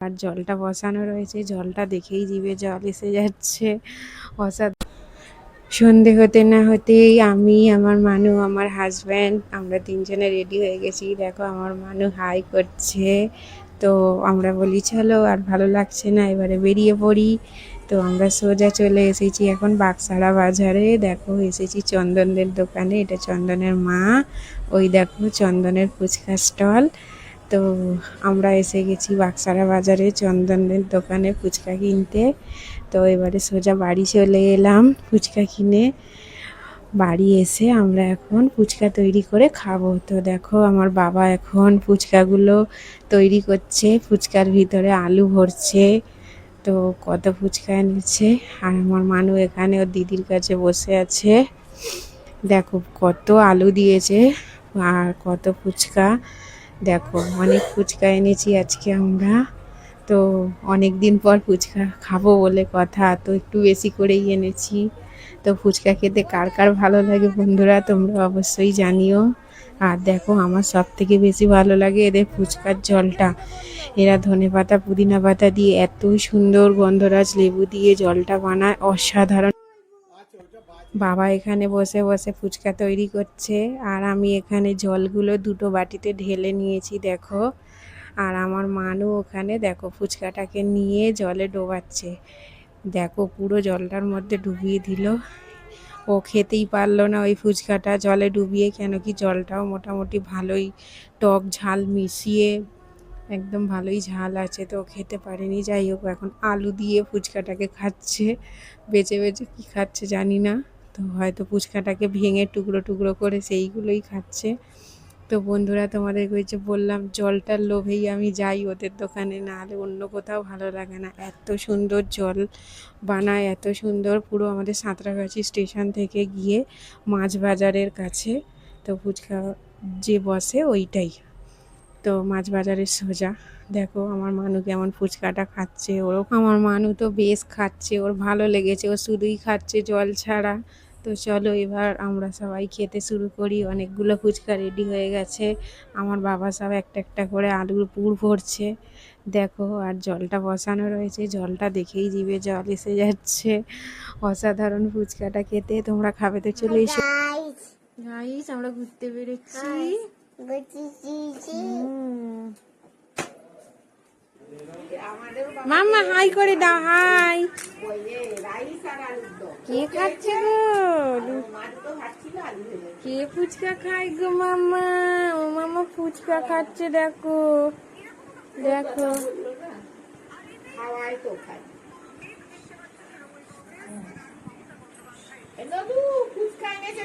আর জলটা বসানো রয়েছে, জলটা দেখেই জিভে জল এসে যাচ্ছে। অসাধারণ। সন্ধে হতে না হতেই আমি, আমার মানু, আমার হাজব্যান্ড, আমরা তিনজনে রেডি হয়ে গেছি। দেখো আমার মানু হাই করছে। তো আমরা বলি চলো, আর ভালো লাগছে না, এবারে বেরিয়ে পড়ি। তো আমরা সোজা চলে এসেছি এখন বাগসারা বাজারে। দেখো এসেছি চন্দনদের দোকানে, এটা চন্দনের মা। ওই দেখো চন্দনের ফুচকা স্টল। তো আমরা এসে গেছি বাগসারা বাজারে চন্দনের দোকানে ফুচকা কিনতে। তো এবারে সোজা বাড়ি চলে এলাম ফুচকা কিনে। বাড়ি এসে আমরা এখন ফুচকা তৈরি করে খাবো। তো দেখো আমার বাবা এখন ফুচকাগুলো তৈরি করছে, ফুচকার ভিতরে আলু ভরছে। তো কত ফুচকা এনেছে। আর আমার মানু এখানে ওর দিদির কাছে বসে আছে। দেখো কত আলু দিয়েছে আর কত ফুচকা। দেখো অনেক ফুচকা এনেছি আজকে আমরা। তো অনেক দিন পর ফুচকা খাবো বলে কথা, তো একটু বেশি করেই এনেছি। তো ফুচকা খেতে কার কার ভালো লাগে বন্ধুরা তোমরা অবশ্যই জানিও। আর দেখো আমার সব থেকে বেশি ভালো লাগে এদের ফুচকার জলটা। এরা ধনেপাতা পুদিনা পাতা দিয়ে এত সুন্দর গন্ধরাজ লেবু দিয়ে জলটা বানায়, অসাধারণ। বাবা এখানে বসে বসে ফুচকা তৈরি করছে আর আমি এখানে জলগুলো দুটো বাটিতে ঢেলে নিয়েছি দেখো। আর আমার মানু ওখানে দেখো ফুচকাটাকে নিয়ে জলে ডোবাচ্ছে। দেখো পুরো জলটার মধ্যে ডুবিয়ে দিল। ও খেতেই পারলো না ওই ফুচকাটা জলে ডুবিয়ে, কেন কি জলটাও মোটামুটি ভালোই টক ঝাল মিশিয়ে একদম ভালোই ঝাল আছে, তো খেতে পারেনি। যাই হোক এখন আলু দিয়ে ফুচকাটাকে খাচ্ছে, বেছে বেছে কী খাচ্ছে জানি না। তো হয়তো ফুচকাটাকে ভেঙে টুকরো টুকরো করে সেইগুলোই খাচ্ছে। তো বন্ধুরা তোমাদেরকে ওই যে বললাম জলটার লোভেই আমি যাই ওদের দোকানে, না হলে অন্য কোথাও ভালো লাগে না। এত সুন্দর জল বানায়, এত সুন্দর। পুরো আমাদের সাঁতরাগাছি স্টেশন থেকে গিয়ে মাছ বাজারের কাছে তো ফুচকা যে বসে ওইটাই। তো মাছ বাজারের সোজা। দেখো আমার মানু কেমন ফুচকাটা খাচ্ছে। ওরও আমার মানু তো বেশ খাচ্ছে, ওর ভালো লেগেছে, ও শুধুই খাচ্ছে জল ছাড়া। তো চলো এবার আমরা সবাই খেতে শুরু করি। অনেকগুলো ফুচকা রেডি হয়ে গেছে। আমার বাবা সব একটা একটা করে আলুর পুর ভরছে দেখো। আর জলটা বসানো রয়েছে, জলটা দেখেই জিভে জল এসে যাচ্ছে। অসাধারণ ফুচকাটা খেতে। তোমরা খাবে তো চলে এসো। গাইস আমরা ঘুরতে বেরোচ্ছি। মাম্মা হাই করে দাও, হাই। কে খাচ্ছে গো? কে ফুচকা খায় গো মাম্মা? ও মাম্মা ফুচকা খাচ্ছে দেখো, দেখো। ফুচকা এনেছে